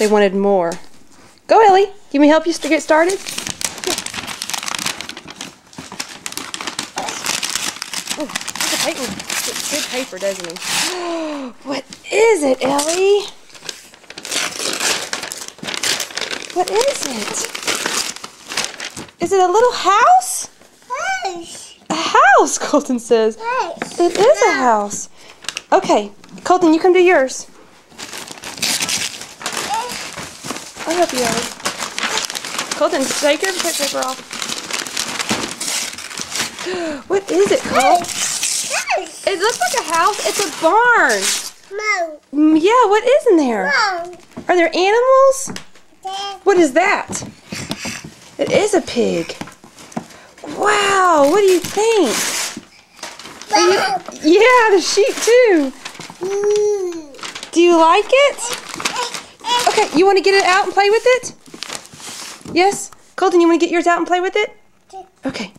They wanted more. Go, Ellie. Can we help you to get started? Oh, look at Peyton. It's good paper, doesn't he? What is it, Ellie? What is it? Is it a little house? House. A house, Colton says. House. It is a house. Okay, Colton, you come do yours. I'll help you, Ellie. Colton, take your paper off. What is it, Cole? House. It looks like a house. It's a barn. Mom. Yeah, what is in there? Mom. Are there animals? Dad. What is that? It is a pig. Wow, what do you think? Yeah, the sheep too. Do you like it? Okay, you want to get it out and play with it? Yes? Colton, you want to get yours out and play with it? Okay.